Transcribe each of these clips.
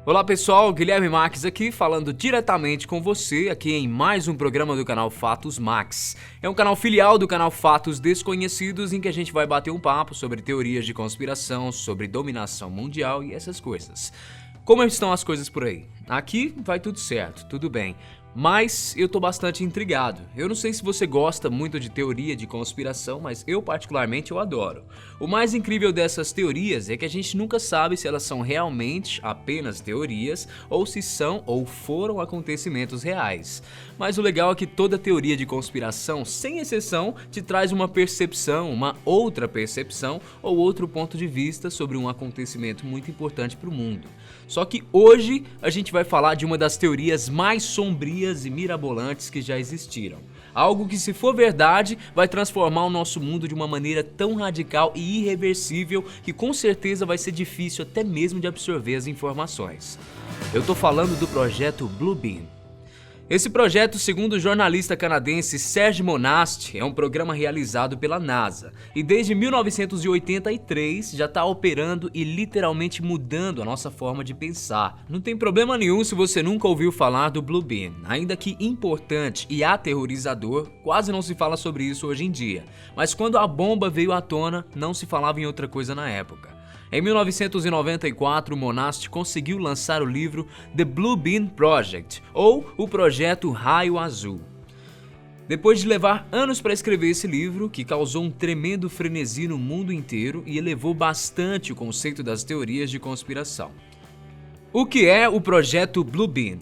Olá pessoal, Guilherme Marques aqui, falando diretamente com você aqui em mais um programa do canal Fatos Max. É um canal filial do canal Fatos Desconhecidos em que a gente vai bater um papo sobre teorias de conspiração, sobre dominação mundial e essas coisas. Como estão as coisas por aí? Aqui vai tudo certo, tudo bem. Mas eu tô bastante intrigado. Eu não sei se você gosta muito de teoria de conspiração, mas eu particularmente eu adoro. O mais incrível dessas teorias é que a gente nunca sabe se elas são realmente apenas teorias ou se são ou foram acontecimentos reais. Mas o legal é que toda teoria de conspiração, sem exceção, te traz uma percepção, uma outra percepção ou outro ponto de vista sobre um acontecimento muito importante para o mundo. Só que hoje a gente vai falar de uma das teorias mais sombrias e mirabolantes que já existiram. Algo que, se for verdade, vai transformar o nosso mundo de uma maneira tão radical e irreversível que com certeza vai ser difícil até mesmo de absorver as informações. Eu tô falando do projeto Blue Beam. Esse projeto, segundo o jornalista canadense Serge Monast, é um programa realizado pela NASA e desde 1983 já está operando e literalmente mudando a nossa forma de pensar. Não tem problema nenhum se você nunca ouviu falar do Blue Beam, ainda que importante e aterrorizador, quase não se fala sobre isso hoje em dia. Mas quando a bomba veio à tona, não se falava em outra coisa na época. Em 1994, Monast conseguiu lançar o livro The Blue Beam Project, ou o Projeto Raio Azul. Depois de levar anos para escrever esse livro, que causou um tremendo frenesi no mundo inteiro e elevou bastante o conceito das teorias de conspiração. O que é o Projeto Blue Beam?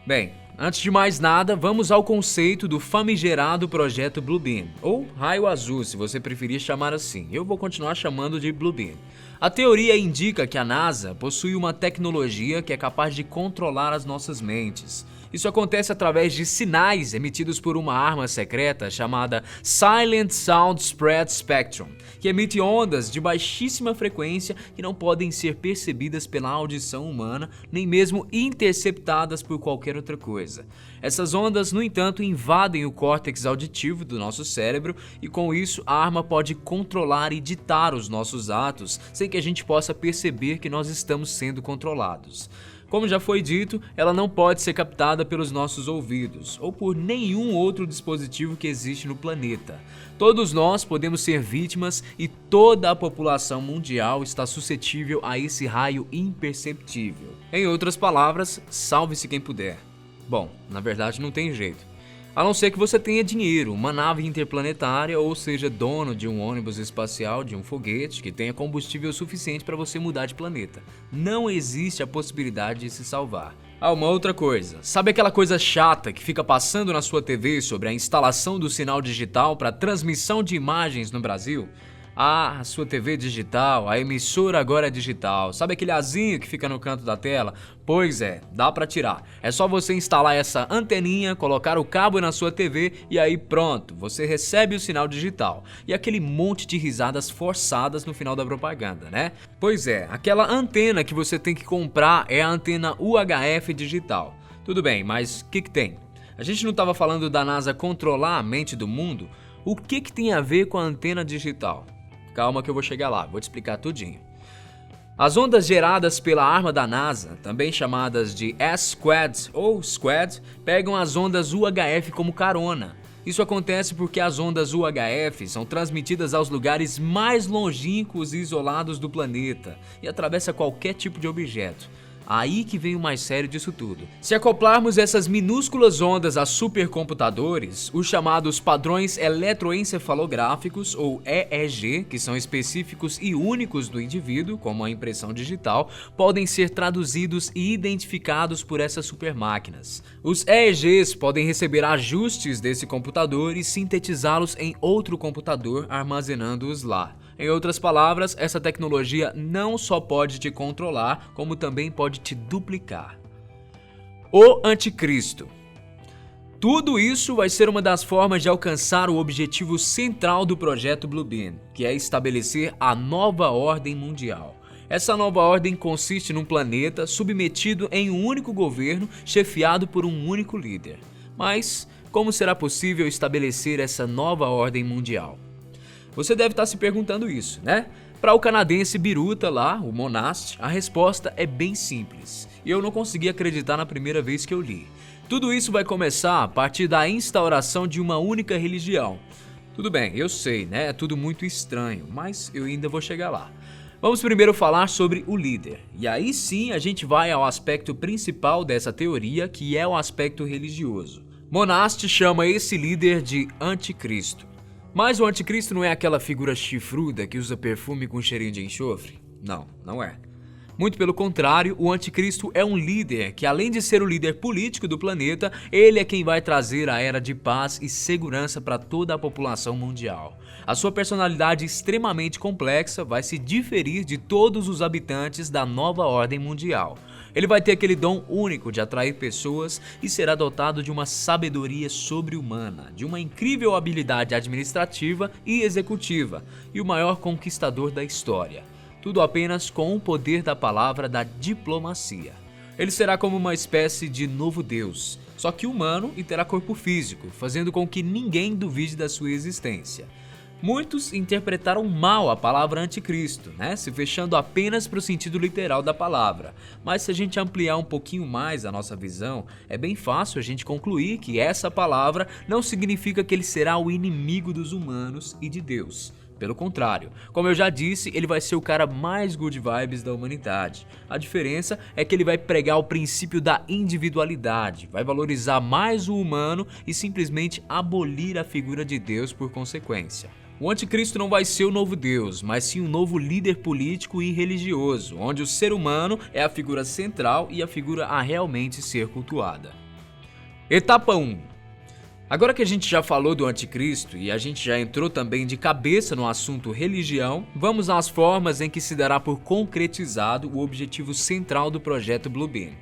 Bem, antes de mais nada, vamos ao conceito do famigerado Projeto Blue Beam, ou Raio Azul, se você preferir chamar assim. Eu vou continuar chamando de Blue Beam. A teoria indica que a NASA possui uma tecnologia que é capaz de controlar as nossas mentes. Isso acontece através de sinais emitidos por uma arma secreta chamada Silent Sound Spread Spectrum, que emite ondas de baixíssima frequência que não podem ser percebidas pela audição humana, nem mesmo interceptadas por qualquer outra coisa. Essas ondas, no entanto, invadem o córtex auditivo do nosso cérebro e com isso a arma pode controlar e ditar os nossos atos sem que a gente possa perceber que nós estamos sendo controlados. Como já foi dito, ela não pode ser captada pelos nossos ouvidos ou por nenhum outro dispositivo que existe no planeta. Todos nós podemos ser vítimas e toda a população mundial está suscetível a esse raio imperceptível. Em outras palavras, salve-se quem puder. Bom, na verdade não tem jeito. A não ser que você tenha dinheiro, uma nave interplanetária ou seja dono de um ônibus espacial, de um foguete que tenha combustível suficiente para você mudar de planeta. Não existe a possibilidade de se salvar. Ah, uma outra coisa. Sabe aquela coisa chata que fica passando na sua TV sobre a instalação do sinal digital para transmissão de imagens no Brasil? Ah, a sua TV digital, a emissora agora é digital. Sabe aquele azinho que fica no canto da tela? Pois é, dá pra tirar. É só você instalar essa anteninha, colocar o cabo na sua TV e aí pronto, você recebe o sinal digital. E aquele monte de risadas forçadas no final da propaganda, né? Pois é, aquela antena que você tem que comprar é a antena UHF digital. Tudo bem, mas o que tem? A gente não estava falando da NASA controlar a mente do mundo? O que tem a ver com a antena digital? Calma que eu vou chegar lá, vou te explicar tudinho. As ondas geradas pela arma da NASA, também chamadas de S-Squad ou Squad, pegam as ondas UHF como carona. Isso acontece porque as ondas UHF são transmitidas aos lugares mais longínquos e isolados do planeta e atravessa qualquer tipo de objeto. Aí que vem o mais sério disso tudo. Se acoplarmos essas minúsculas ondas a supercomputadores, os chamados padrões eletroencefalográficos, ou EEG, que são específicos e únicos do indivíduo, como a impressão digital, podem ser traduzidos e identificados por essas supermáquinas. Os EEGs podem receber ajustes desse computador e sintetizá-los em outro computador, armazenando-os lá. Em outras palavras, essa tecnologia não só pode te controlar, como também pode te duplicar. O Anticristo. Tudo isso vai ser uma das formas de alcançar o objetivo central do projeto Blue Beam, que é estabelecer a nova ordem mundial. Essa nova ordem consiste num planeta submetido em um único governo, chefiado por um único líder. Mas como será possível estabelecer essa nova ordem mundial? Você deve estar se perguntando isso, né? Para o canadense biruta lá, o Monast, a resposta é bem simples. E eu não consegui acreditar na primeira vez que eu li. Tudo isso vai começar a partir da instauração de uma única religião. Tudo bem, eu sei, né? É tudo muito estranho, mas eu ainda vou chegar lá. Vamos primeiro falar sobre o líder. E aí sim a gente vai ao aspecto principal dessa teoria, que é o aspecto religioso. Monast chama esse líder de anticristo. Mas o anticristo não é aquela figura chifruda que usa perfume com cheirinho de enxofre? Não, não é. Muito pelo contrário, o anticristo é um líder que, além de ser o líder político do planeta, ele é quem vai trazer a era de paz e segurança para toda a população mundial. A sua personalidade extremamente complexa vai se diferir de todos os habitantes da nova ordem mundial. Ele vai ter aquele dom único de atrair pessoas e será dotado de uma sabedoria sobre-humana, de uma incrível habilidade administrativa e executiva, e o maior conquistador da história. Tudo apenas com o poder da palavra da diplomacia. Ele será como uma espécie de novo Deus, só que humano e terá corpo físico, fazendo com que ninguém duvide da sua existência. Muitos interpretaram mal a palavra anticristo, se fechando apenas para o sentido literal da palavra. Mas se a gente ampliar um pouquinho mais a nossa visão, é bem fácil a gente concluir que essa palavra não significa que ele será o inimigo dos humanos e de Deus. Pelo contrário, como eu já disse, ele vai ser o cara mais good vibes da humanidade. A diferença é que ele vai pregar o princípio da individualidade, vai valorizar mais o humano e simplesmente abolir a figura de Deus por consequência. O anticristo não vai ser o novo Deus, mas sim um novo líder político e religioso, onde o ser humano é a figura central e a figura a realmente ser cultuada. Etapa 1. Agora que a gente já falou do anticristo e a gente já entrou também de cabeça no assunto religião, vamos às formas em que se dará por concretizado o objetivo central do projeto Bluebeam.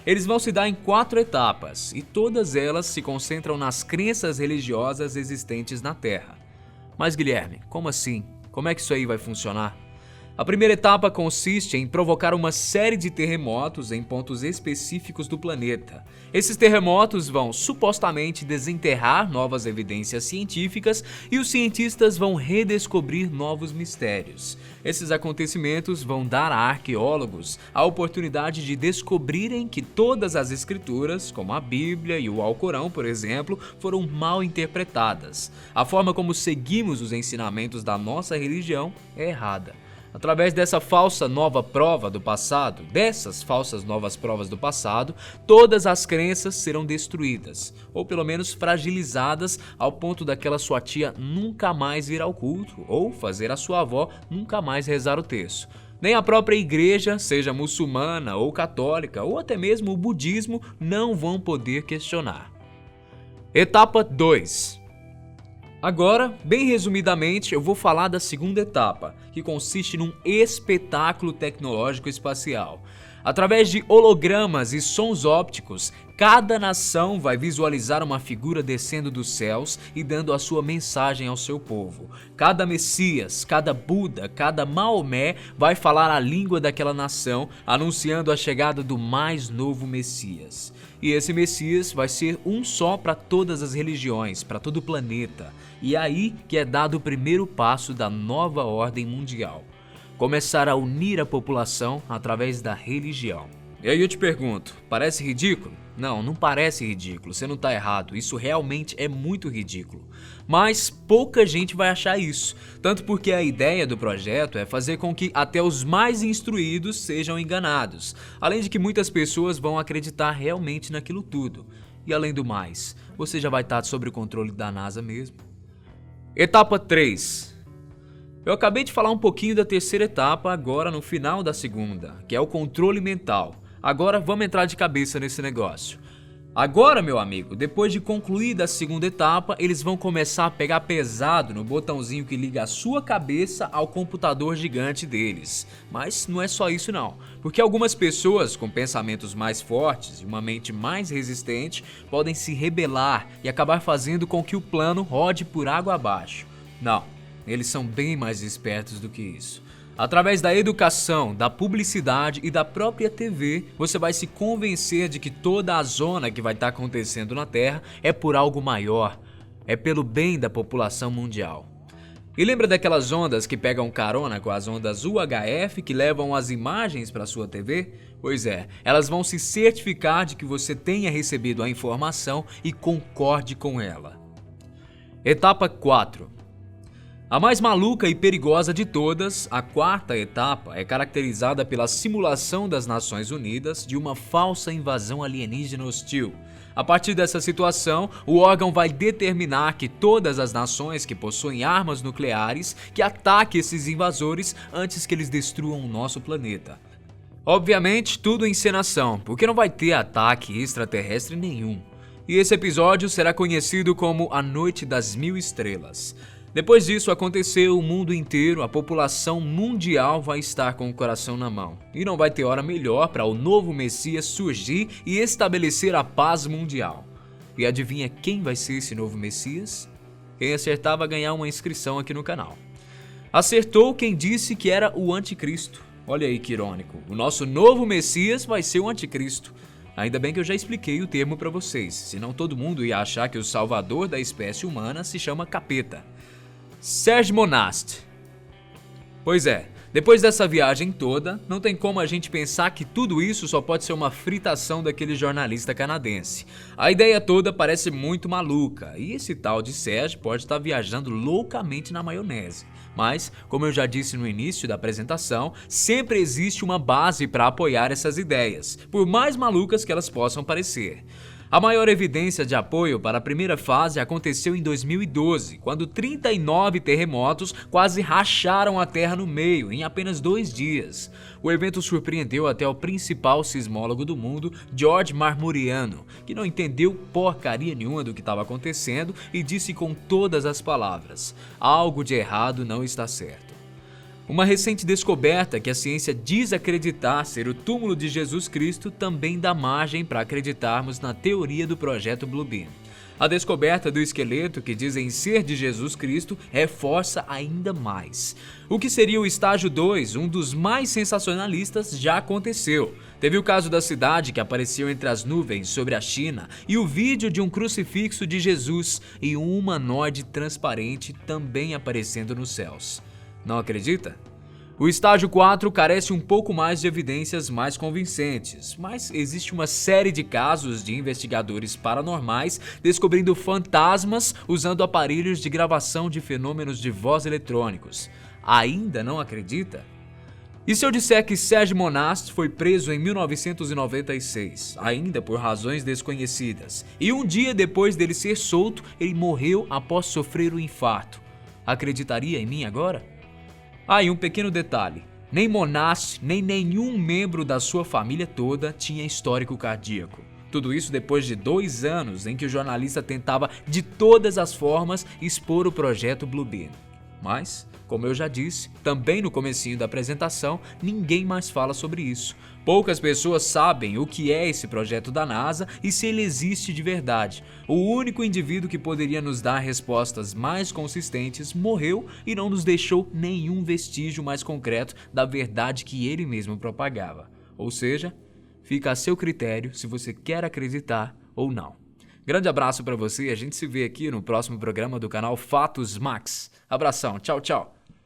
Eles vão se dar em 4 etapas e todas elas se concentram nas crenças religiosas existentes na Terra. Mas Guilherme, como assim? Como é que isso aí vai funcionar? A primeira etapa consiste em provocar uma série de terremotos em pontos específicos do planeta. Esses terremotos vão supostamente desenterrar novas evidências científicas e os cientistas vão redescobrir novos mistérios. Esses acontecimentos vão dar a arqueólogos a oportunidade de descobrirem que todas as escrituras, como a Bíblia e o Alcorão, por exemplo, foram mal interpretadas. A forma como seguimos os ensinamentos da nossa religião é errada. Através dessa falsa nova prova do passado, dessas falsas novas provas do passado, todas as crenças serão destruídas, ou pelo menos fragilizadas ao ponto daquela sua tia nunca mais vir ao culto, ou fazer a sua avó nunca mais rezar o terço. Nem a própria igreja, seja muçulmana ou católica, ou até mesmo o budismo, não vão poder questionar. Etapa 2. Agora, bem resumidamente, eu vou falar da segunda etapa, que consiste num espetáculo tecnológico espacial. Através de hologramas e sons ópticos, cada nação vai visualizar uma figura descendo dos céus e dando a sua mensagem ao seu povo. Cada Messias, cada Buda, cada Maomé vai falar a língua daquela nação, anunciando a chegada do mais novo Messias. E esse Messias vai ser um só para todas as religiões, para todo o planeta. E é aí que é dado o primeiro passo da nova ordem mundial. Começar a unir a população através da religião. E aí eu te pergunto, parece ridículo? Não, não parece ridículo, você não está errado, isso realmente é muito ridículo. Mas pouca gente vai achar isso, tanto porque a ideia do projeto é fazer com que até os mais instruídos sejam enganados, além de que muitas pessoas vão acreditar realmente naquilo tudo. E além do mais, você já vai estar sob o controle da NASA mesmo. Etapa 3. Eu acabei de falar um pouquinho da terceira etapa agora no final da segunda, que é o controle mental. Agora vamos entrar de cabeça nesse negócio. Agora, meu amigo, depois de concluída a segunda etapa, eles vão começar a pegar pesado no botãozinho que liga a sua cabeça ao computador gigante deles. Mas não é só isso não, porque algumas pessoas com pensamentos mais fortes e uma mente mais resistente podem se rebelar e acabar fazendo com que o plano rode por água abaixo. Não, eles são bem mais espertos do que isso. Através da educação, da publicidade e da própria TV, você vai se convencer de que toda a zona que vai estar acontecendo na Terra é por algo maior, é pelo bem da população mundial. E lembra daquelas ondas que pegam carona com as ondas UHF que levam as imagens para sua TV? Pois é, elas vão se certificar de que você tenha recebido a informação e concorde com ela. Etapa 4. A mais maluca e perigosa de todas, a quarta etapa, é caracterizada pela simulação das Nações Unidas de uma falsa invasão alienígena hostil. A partir dessa situação, o órgão vai determinar que todas as nações que possuem armas nucleares que ataquem esses invasores antes que eles destruam o nosso planeta. Obviamente, tudo encenação, porque não vai ter ataque extraterrestre nenhum. E esse episódio será conhecido como A Noite das Mil Estrelas. Depois disso acontecer, o mundo inteiro, a população mundial vai estar com o coração na mão. E não vai ter hora melhor para o novo Messias surgir e estabelecer a paz mundial. E adivinha quem vai ser esse novo Messias? Quem acertar vai ganhar uma inscrição aqui no canal. Acertou quem disse que era o Anticristo. Olha aí que irônico, o nosso novo Messias vai ser o Anticristo. Ainda bem que eu já expliquei o termo para vocês, senão todo mundo ia achar que o salvador da espécie humana se chama Capeta. Serge Monast. Pois é, depois dessa viagem toda, não tem como a gente pensar que tudo isso só pode ser uma fritação daquele jornalista canadense. A ideia toda parece muito maluca, e esse tal de Serge pode estar viajando loucamente na maionese. Mas, como eu já disse no início da apresentação, sempre existe uma base para apoiar essas ideias, por mais malucas que elas possam parecer. A maior evidência de apoio para a primeira fase aconteceu em 2012, quando 39 terremotos quase racharam a Terra no meio em apenas 2 dias. O evento surpreendeu até o principal sismólogo do mundo, George Marmuriano, que não entendeu porcaria nenhuma do que estava acontecendo e disse com todas as palavras: algo de errado não está certo. Uma recente descoberta que a ciência diz acreditar ser o túmulo de Jesus Cristo também dá margem para acreditarmos na teoria do projeto Bluebeam. A descoberta do esqueleto que dizem ser de Jesus Cristo reforça ainda mais. O que seria o estágio 2, um dos mais sensacionalistas, já aconteceu. Teve o caso da cidade que apareceu entre as nuvens sobre a China e o vídeo de um crucifixo de Jesus e um humanoide transparente também aparecendo nos céus. Não acredita? O estágio 4 carece um pouco mais de evidências mais convincentes, mas existe uma série de casos de investigadores paranormais descobrindo fantasmas usando aparelhos de gravação de fenômenos de voz eletrônicos. Ainda não acredita? E se eu disser que Serge Monast foi preso em 1996, ainda por razões desconhecidas, e um dia depois dele ser solto, ele morreu após sofrer um infarto? Acreditaria em mim agora? E um pequeno detalhe, nem Monast, nem nenhum membro da sua família toda tinha histórico cardíaco. Tudo isso depois de 2 anos em que o jornalista tentava de todas as formas expor o projeto Bluebeam. Mas, como eu já disse, também no comecinho da apresentação, ninguém mais fala sobre isso. Poucas pessoas sabem o que é esse projeto da NASA e se ele existe de verdade. O único indivíduo que poderia nos dar respostas mais consistentes morreu e não nos deixou nenhum vestígio mais concreto da verdade que ele mesmo propagava. Ou seja, fica a seu critério se você quer acreditar ou não. Grande abraço pra você, a gente se vê aqui no próximo programa do canal Fatos Max. Abração, tchau, tchau.